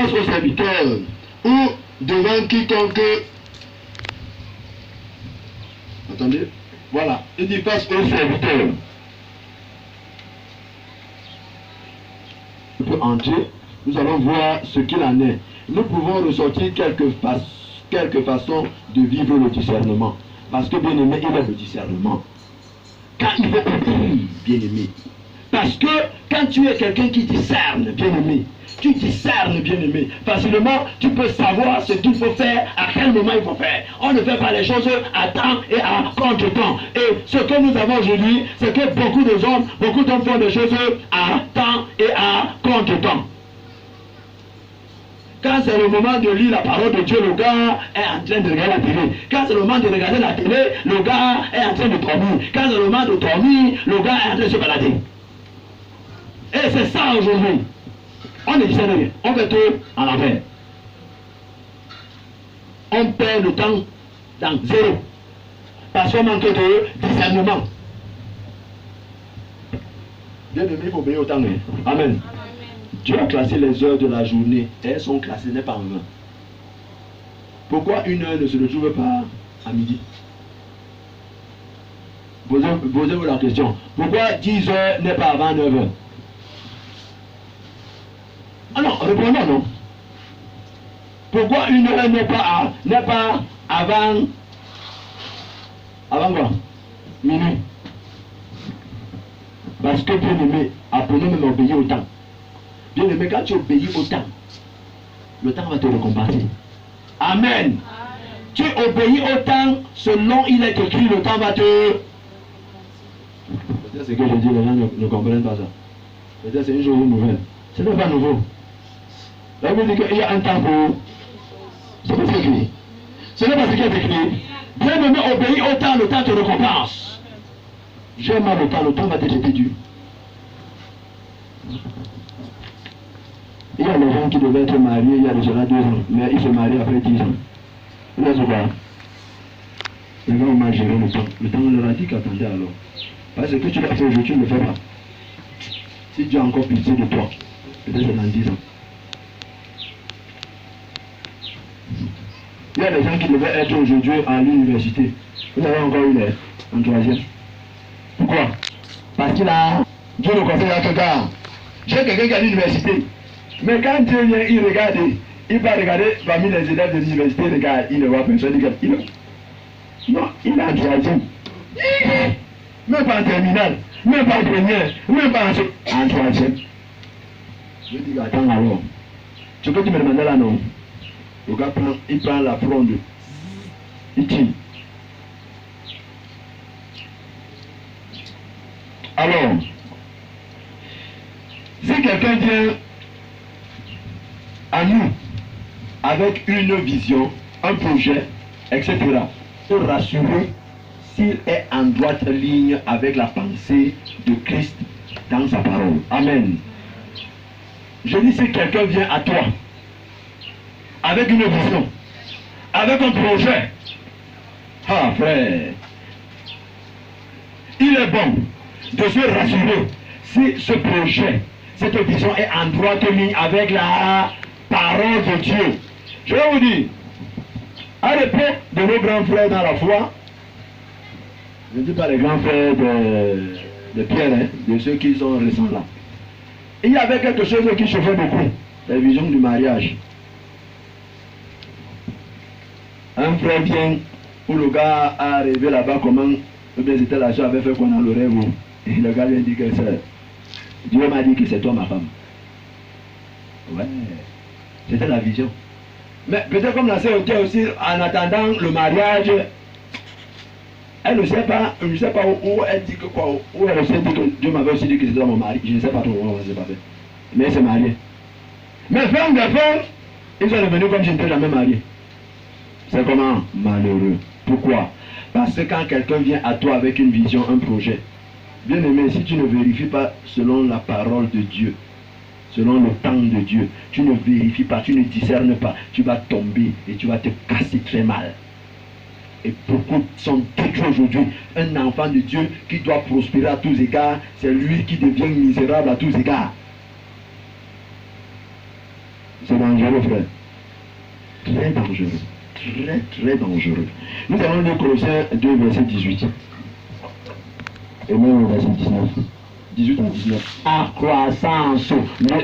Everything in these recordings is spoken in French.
passe au serviteur ou devant quiconque. Attendez, voilà, il dit face au serviteur. On peut entrer, nous allons voir ce qu'il en est. Nous pouvons ressortir quelques façons de vivre le discernement. Parce que bien aimé, il est le discernement. Quand il faut obéir, bien aimé. Parce que quand tu es quelqu'un qui discerne, bien aimé, tu discernes, bien aimé. Facilement, tu peux savoir ce qu'il faut faire, à quel moment il faut faire. On ne fait pas les choses à temps et à contre-temps. Et ce que nous avons aujourd'hui, c'est que beaucoup d'hommes font des choses à temps et à contre-temps. Quand c'est le moment de lire la parole de Dieu, le gars est en train de regarder la télé. Quand c'est le moment de regarder la télé, le gars est en train de dormir. Quand c'est le moment de dormir, le gars est en train de se balader. Et c'est ça aujourd'hui. On ne discerne rien. On fait tout en l'envers. On perd le temps dans zéro. Parce qu'on manque de discernement. Bien aimé, il faut obéir au temps. Amen. Dieu a classé les heures de la journée et elles sont classées n'est pas en vain. Pourquoi une heure ne se retrouve pas à midi? Posez-vous la question. Pourquoi 10 heures n'est pas avant 9 heures? Ah non, répondons non. Pourquoi une heure n'est pas avant quoi? Minuit. Parce que bien aimé, apprenons même à obéir au temps. Bien aimé, quand tu obéis au temps, le temps va te récompenser. Amen. Tu obéis au temps, selon il est écrit, le temps va te... Peut-être ce que je dis, les gens ne comprennent pas ça. Peut-être c'est une jolie nouvelle. Ce n'est pas nouveau. Là, vous dites qu'il y a un temps pour... C'est pas ce qui est écrit. Ce n'est pas ce qui est écrit. Bien aimé, obéis au temps, le temps te récompense. J'aime le temps va te jeter dur. Il y a des gens qui devaient être mariés il y a déjà 2 ans, mais ils se marient après 10 ans. Vous êtes quoi? Les gens ont mal géré le temps. Le temps, on leur a dit qu'attendez alors. Parce que tu l'as fait aujourd'hui, tu ne le fais pas. Si Dieu a encore pitié de toi, peut-être c'est dans 10 ans. Il y a des gens qui devaient être aujourd'hui à l'université. Vous avez encore une en 3e. Pourquoi? Parce qu'il a... Dieu le conseille à quelqu'un. J'ai quelqu'un qui est à l'université. Mais quand Dieu vient, il regarde, il va regarder parmi les élèves de l'université, regarde, il ne voit personne, non, il est en 3e. Même pas en terminale, même pas en première, même pas en 3e. Je dis, attends alors. Ce que tu me demandais là, non? Le gars il prend la fronde, il tire. Alors, si quelqu'un vient à nous avec une vision, un projet, etc., pour rassurer s'il est en droite ligne avec la pensée de Christ dans sa parole. Amen. Je dis, si quelqu'un vient à toi avec une vision, avec un projet, ah frère, il est bon de se rassurer si ce projet, cette vision est en droite ligne avec la parole de Dieu. Je vais vous dire, à l'époque de nos grands frères dans la foi, je ne dis pas les grands frères de Pierre, hein, de ceux qui sont récents là, il y avait quelque chose qui chauffait beaucoup, la vision du mariage. Un frère vient où le gars a rêvé là-bas comment c'était la soeur avait fait quoi dans le rêve. Et le gars lui a dit que c'est Dieu m'a dit que c'est toi ma femme. Ouais, c'était la vision. Mais peut-être comme la sœur était aussi en attendant le mariage, elle ne sait pas, où elle dit que quoi, où elle sait que Dieu m'avait aussi dit que c'était mon mari. Je ne sais pas trop comment ça s'est passé. Mais elle s'est mariée. Mais femme de femme, ils sont revenus comme je n'étais jamais marié. C'est comment? Malheureux. Pourquoi? Parce que quand quelqu'un vient à toi avec une vision, un projet, bien aimé, si tu ne vérifies pas selon la parole de Dieu, selon le temps de Dieu, tu ne vérifies pas, tu ne discernes pas, tu vas tomber et tu vas te casser très mal. Et beaucoup sont détruits aujourd'hui. Un enfant de Dieu qui doit prospérer à tous égards, c'est lui qui devient misérable à tous égards. C'est dangereux, frère. Très dangereux. Très, très dangereux. Nous allons lire Colossiens 2, verset 18. Et même au verset 19. 18 à 19. Accroissance.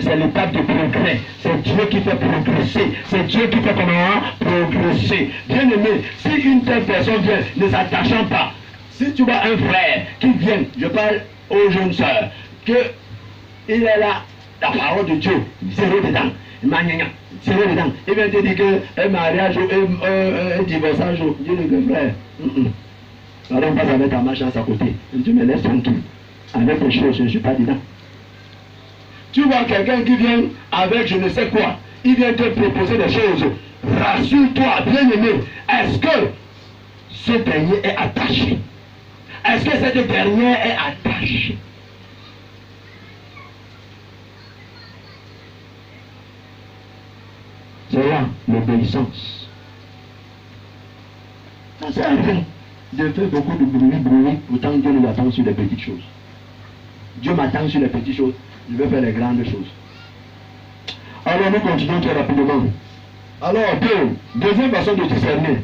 C'est l'étape de progrès. C'est Dieu qui fait progresser. C'est Dieu qui fait comment progresser. Bien aimé, si une telle personne vient, ne s'attachant pas. Si tu vois un frère qui vient, je parle aux jeunes sœurs, qu'il est là, la parole de Dieu, zéro dedans. Zéro dedans. Il vient te dire qu'un mariage ou un divorçage, Dieu le dit, frère. Alors on passe avec ta malchance à côté. Dieu me laisse tranquille. Avec les choses, je ne suis pas dedans. Tu vois quelqu'un qui vient avec je ne sais quoi, il vient te proposer des choses. Rassure-toi, bien-aimé, est-ce que ce dernier est attaché? Est-ce que cette dernière est attachée? C'est là l'obéissance. Ça sert à rien de faire beaucoup de bruit, autant Dieu nous attend sur les petites choses. Dieu m'attend sur les petites choses, je vais faire les grandes choses. Alors nous continuons très rapidement. Alors, deuxième façon de discerner.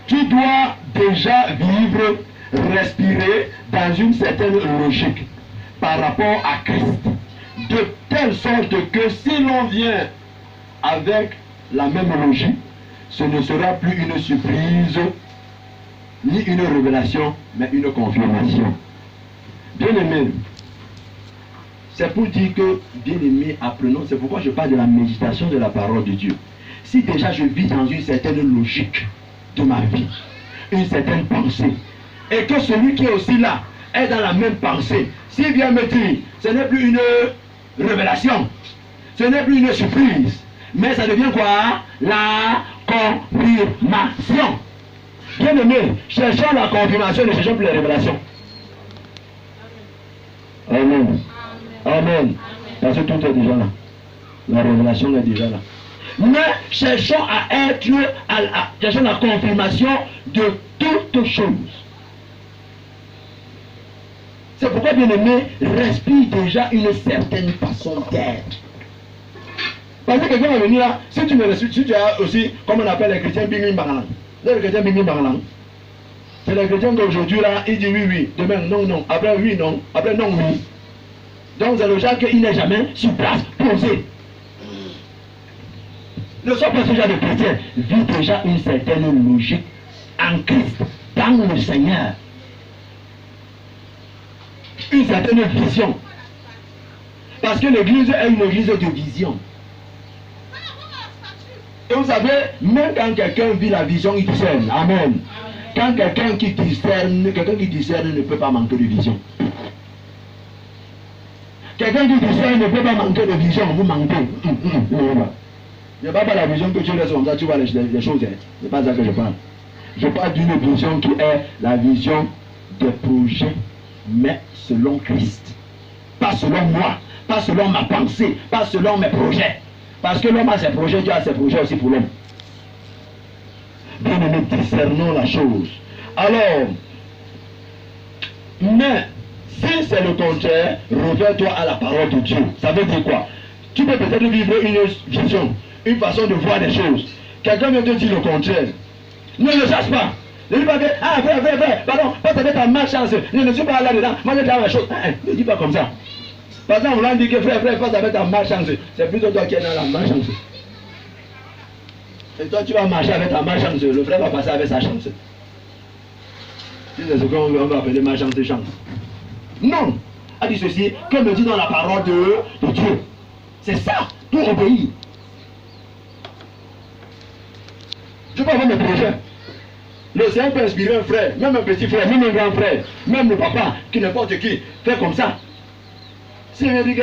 Tu dois déjà vivre, respirer dans une certaine logique par rapport à Christ. De telle sorte que si l'on vient avec la même logique, ce ne sera plus une surprise, ni une révélation, mais une confirmation. Bien-aimé, c'est pour dire que, bien-aimé, apprenons, c'est pourquoi je parle de la méditation de la parole de Dieu. Si déjà je vis dans une certaine logique de ma vie, une certaine pensée, et que celui qui est aussi là est dans la même pensée, s'il vient me dire, ce n'est plus une révélation, ce n'est plus une surprise, mais ça devient quoi? La confirmation. Bien-aimé, cherchons la confirmation, ne cherchons plus la révélation. Amen. Amen. Parce que tout est déjà là. La révélation est déjà là. Mais cherchons à être, cherchons la confirmation de toutes choses. C'est pourquoi, bien-aimé, respire déjà une certaine façon d'être. Parce que quelqu'un va venir là, si tu me respires, si tu as aussi, comme on appelle les chrétiens, bing bang. Les chrétiens bing bang. C'est les chrétiens qu'aujourd'hui là, il dit oui, oui, demain non, non, après oui, non, après non, oui. Donc c'est le genre qu'il n'est jamais sur place, posé. Ne sois pas ce genre de chrétien. Vis déjà une certaine logique en Christ, dans le Seigneur. Une certaine vision. Parce que l'église est une église de vision. Et vous savez, même quand quelqu'un vit la vision, il discerne. Amen. Quand quelqu'un qui discerne ne peut pas manquer de vision. Quelqu'un qui discerne ne peut pas manquer de vision. Vous manquez. Je ne parle pas de la vision que tu laisses comme ça, tu vois les choses. Ce n'est pas ça que je parle. Je parle d'une vision qui est la vision des projets, mais selon Christ. Pas selon moi, pas selon ma pensée, pas selon mes projets. Parce que l'homme a ses projets, Dieu a ses projets aussi pour l'homme. Bien aimé, discernons la chose. Alors, mais si c'est le contraire, réfère-toi à la parole de Dieu. Ça veut dire quoi? Tu peux peut-être vivre une vision, une façon de voir les choses. Quelqu'un vient te dire le contraire. Ne le cherche pas. Ne dis pas que, ah frère, pardon, passe avec ta malchance. Ne suis pas là-dedans. Moi je travaille la chose. Ne dis pas comme ça. Par exemple, on l'a dit que frère, passe avec ta malchance. C'est plutôt toi qui es dans la malchance. Et toi tu vas marcher avec ta malchance. Le frère va passer avec sa chance. C'est ce qu'on va appeler malchance et chance. Non. A dit ceci, comme le dit dans la parole de Dieu. C'est ça, pour obéir. Je peux avoir mes projets. Le Seigneur peut inspirer un frère, même un petit frère, même un grand frère, même le papa, qui n'importe qui, fait comme ça. Si il me dit que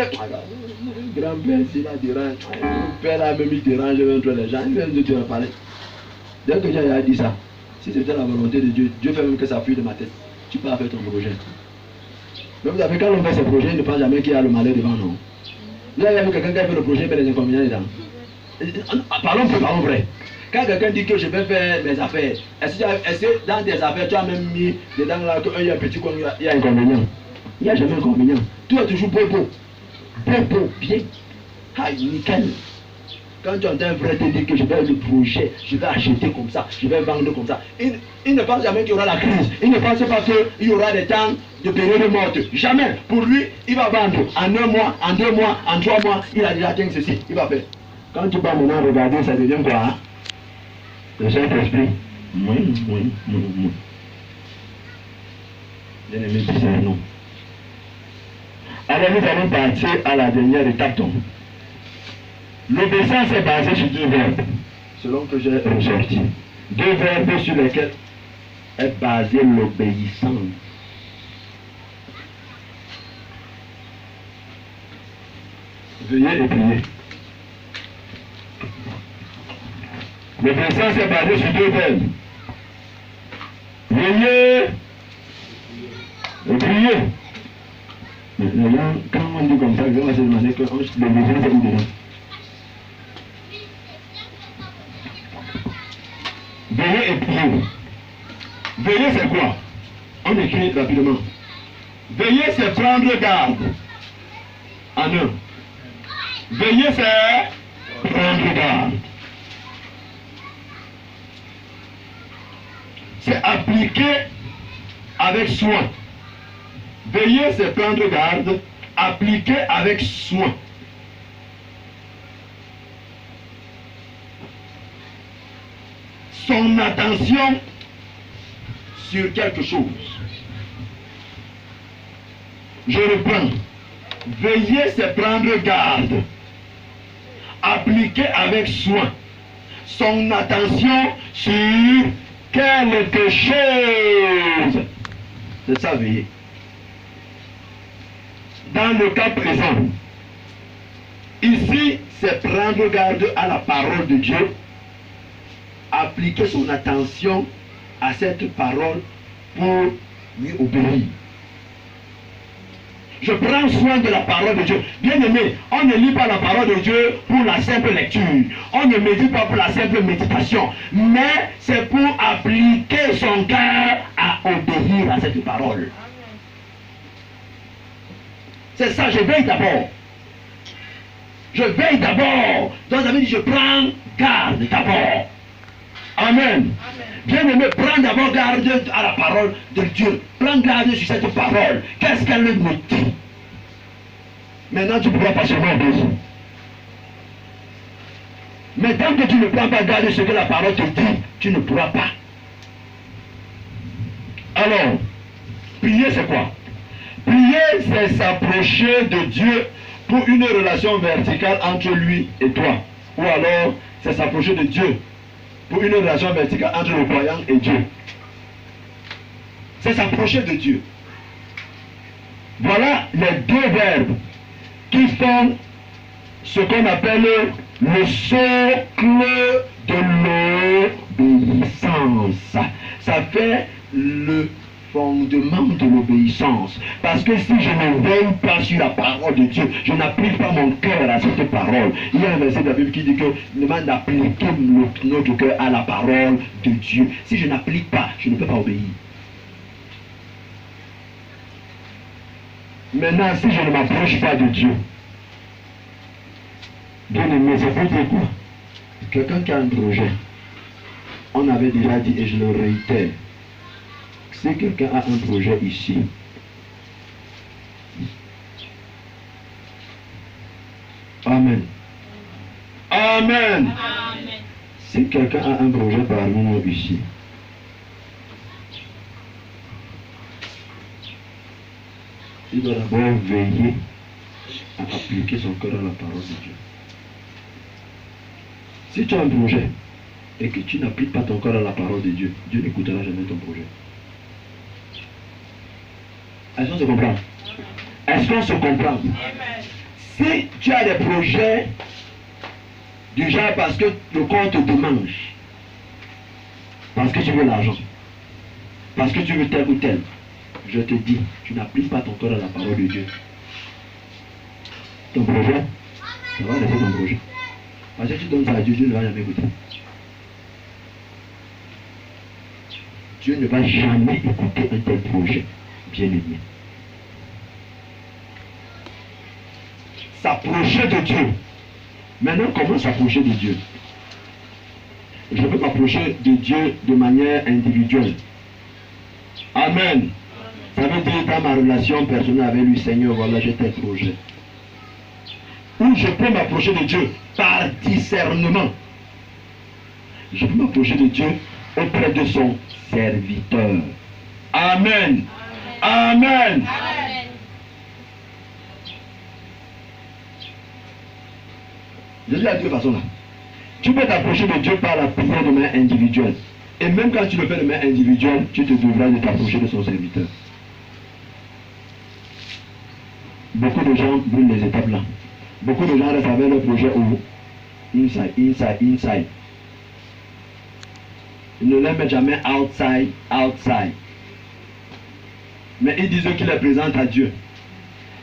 grand-père, s'il a dérange, le père là même il dérange entre les gens, il vient de te parler. Dès que j'ai dit ça, si c'était la volonté de Dieu, Dieu fait même que ça fuit de ma tête. Tu peux faire ton projet. Mais vous savez, quand on fait ses projets, il ne pense jamais qu'il y a le malheur devant nous. Vous avez vu quelqu'un qui a fait le projet, mais les inconvénients dedans. Parlons vrai. Quand quelqu'un dit que je vais faire mes affaires, est-ce que dans tes affaires, tu as même mis dedans là qu'il y a un petit coin, il y a inconvénient? Il n'y a jamais inconvénient. Tout est toujours beau. Beau, bien. Ah, nickel. Quand tu entends un frère te dire que je vais le projet, je vais acheter comme ça, je vais vendre comme ça, il ne pense jamais qu'il y aura la crise. Il ne pense pas qu'il y aura des temps de période morte. Jamais. Pour lui, il va vendre en 1 mois, en 2 mois, en 3 mois. Il a déjà atteint ceci. Il va faire. Quand tu vas maintenant regarder, ça devient quoi hein? Le Saint-Esprit. Bien aimé, c'est non. Alors nous allons passer à la dernière étape. Donc. L'obéissance est basée sur 2 verbes, selon que j'ai ressorti. 2 verbes sur lesquels est basée l'obéissance. Veuillez et priez. L'obéissance est basée sur 2 verbes. Veuillez et priez. Maintenant, quand on dit comme ça, on va se demander que l'obéissance est où dedans. Veiller et prier. Veiller c'est quoi? On écrit rapidement. Veiller c'est prendre garde. En un. Veiller c'est prendre garde. C'est appliquer avec soin. Veiller c'est prendre garde. Appliquer avec soin. Son attention sur quelque chose. Je reprends. Veiller, c'est prendre garde. Appliquer avec soin. Son attention sur quelque chose. C'est ça, veiller. Dans le cas présent, ici, c'est prendre garde à la parole de Dieu. Appliquer son attention à cette parole pour lui obéir. Je prends soin de la parole de Dieu. Bien aimé, on ne lit pas la parole de Dieu pour la simple lecture. On ne médite pas pour la simple méditation. Mais c'est pour appliquer son cœur à obéir à cette parole. C'est ça, je veille d'abord. Je veille d'abord. Donc ça veut dire je prends garde d'abord. Amen. Bien aimé, prends d'abord garde à la parole de Dieu. Prends garde sur cette parole. Qu'est-ce qu'elle me dit? Maintenant, tu ne pourras pas seulement obéir. Mais tant que tu ne prends pas garde sur ce que la parole te dit, tu ne pourras pas. Alors, prier c'est quoi? Prier c'est s'approcher de Dieu pour une relation verticale entre lui et toi. Ou alors, c'est s'approcher de Dieu pour une relation verticale entre le croyant et Dieu. C'est s'approcher de Dieu. Voilà les 2 verbes qui font ce qu'on appelle le socle de l'obéissance. Ça fait le fondement de l'obéissance. Parce que si je ne veille pas sur la parole de Dieu, je n'applique pas mon cœur à cette parole. Il y a un verset de la Bible qui dit que nous demande d'appliquer notre cœur à la parole de Dieu. Si je n'applique pas, je ne peux pas obéir. Maintenant, si je ne m'approche pas de Dieu, bien aimé, ça peut dire quoi? Quelqu'un qui a un projet, on avait déjà dit et je le réitère. Si quelqu'un a un projet ici, Amen. Amen. Amen. Si quelqu'un a un projet parmi nous ici, il doit d'abord veiller à appliquer son cœur à la parole de Dieu. Si tu as un projet et que tu n'appliques pas ton cœur à la parole de Dieu, Dieu n'écoutera jamais ton projet. Est-ce qu'on se comprend? Est-ce qu'on se comprend? Si tu as des projets du genre parce que le corps te demande, parce que tu veux l'argent, parce que tu veux tel ou tel, je te dis, tu n'appliques pas ton cœur à la parole de Dieu. Ton projet, ça va rester ton projet. Parce que tu donnes ça à Dieu, Dieu ne va jamais écouter. Dieu ne va jamais écouter un tel projet, bien aimé. S'approcher de Dieu Maintenant, comment s'approcher de Dieu? Je peux m'approcher de Dieu de manière individuelle. Amen. Ça veut dire dans ma relation personnelle avec lui, Seigneur, voilà, j'ai tel projet. Ou je peux m'approcher de Dieu par discernement. Je peux m'approcher de Dieu auprès de son serviteur. Amen. Amen. Amen. Je dis à deux façons là. Tu peux t'approcher de Dieu par la prière de main individuelle. Et même quand tu le fais de main individuelle, tu te devras de t'approcher de son serviteur. Beaucoup de gens brûlent les étapes là. Beaucoup de gens restent avec leur projet où inside, inside, inside. Ils ne les mettent jamais outside, outside. Mais ils disent qu'ils les présentent à Dieu.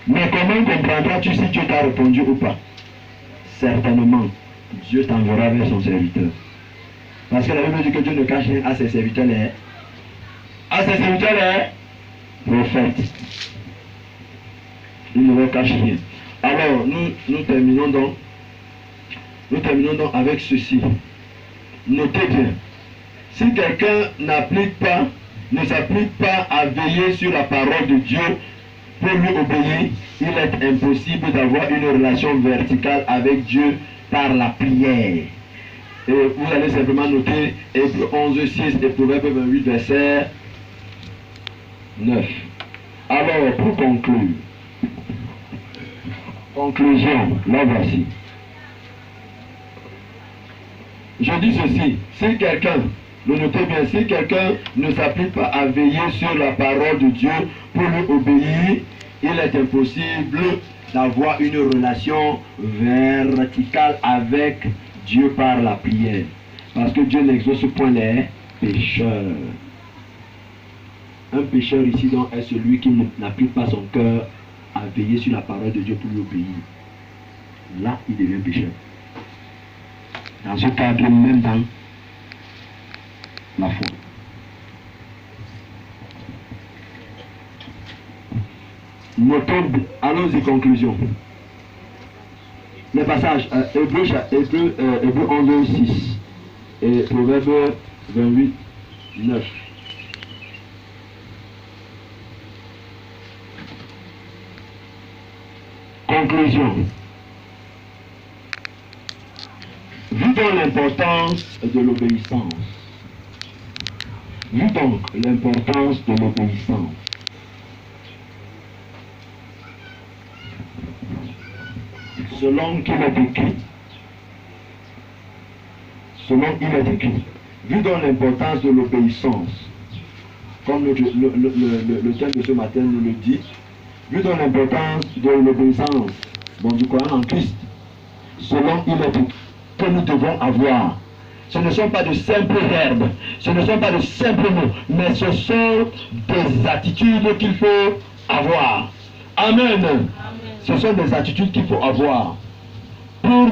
Mais comment comprendras-tu si Dieu t'a répondu ou pas? Certainement, Dieu t'enverra vers son serviteur. Parce que la Bible dit que Dieu ne cache rien à ses serviteurs. À ses serviteurs, prophètes. Il ne leur cache rien. Alors, nous terminons donc avec ceci. Notez bien. Si quelqu'un ne s'applique pas à veiller sur la parole de Dieu pour lui obéir, il est impossible d'avoir une relation verticale avec Dieu par la prière. Et vous allez simplement noter Hébreux 11, 6 et Proverbe 28, verset 9. Alors, pour conclure, conclusion, là voici. Je dis ceci, si quelqu'un, le notez bien, si quelqu'un ne s'applique pas à veiller sur la parole de Dieu pour lui obéir, il est impossible d'avoir une relation verticale avec Dieu par la prière. Parce que Dieu n'exauce point les pécheurs. Un pécheur ici donc est celui qui n'applique pas son cœur à veiller sur la parole de Dieu pour lui obéir. Là, il devient pécheur. Dans ce cadre, même dans la foi. Notons, allons-y, conclusion. Les passages, Hébreux 11, 6 et Proverbe 28, 9. Conclusion. Vu donc l'importance de l'obéissance. Vu donc l'importance de l'obéissance. Selon qu'il est écrit. Selon il est écrit. Vu donc l'importance de l'obéissance. Comme le thème de ce matin nous le dit. Vu donc l'importance de l'obéissance du Coran en Christ. Selon il est écrit. Que nous devons avoir. Ce ne sont pas de simples verbes, ce ne sont pas de simples mots, mais ce sont des attitudes qu'il faut avoir. Amen. Amen. Ce sont des attitudes qu'il faut avoir pour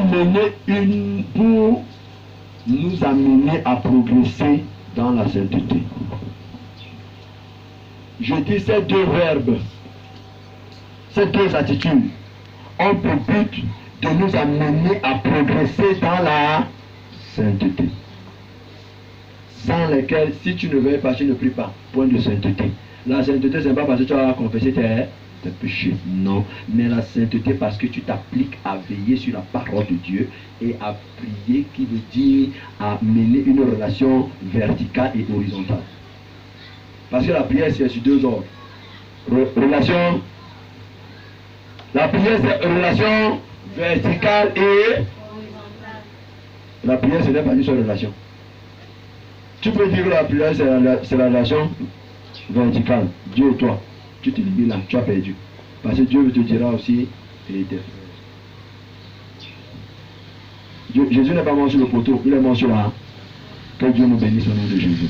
nous amener à progresser dans la sainteté. Je dis ces deux verbes, ces deux attitudes ont pour but de nous amener à progresser dans la sainteté. Sans lesquelles, si tu ne veux pas, tu ne pries pas. Point de sainteté. La sainteté, ce n'est pas parce que tu vas confesser tes péchés. Non. Mais la sainteté, parce que tu t'appliques à veiller sur la parole de Dieu et à prier, qui veut dire à mener une relation verticale et horizontale. Parce que la prière, c'est sur deux ordres. Relation. La prière, c'est relation verticale et la prière, ce n'est pas une seule relation. Tu peux dire que la prière, c'est la relation verticale. Dieu et toi, tu te limites là, tu as perdu. Parce que Dieu te dira aussi, et Jésus n'est pas mort sur le poteau, il est mort sur la. Que Dieu nous bénisse au nom de Jésus.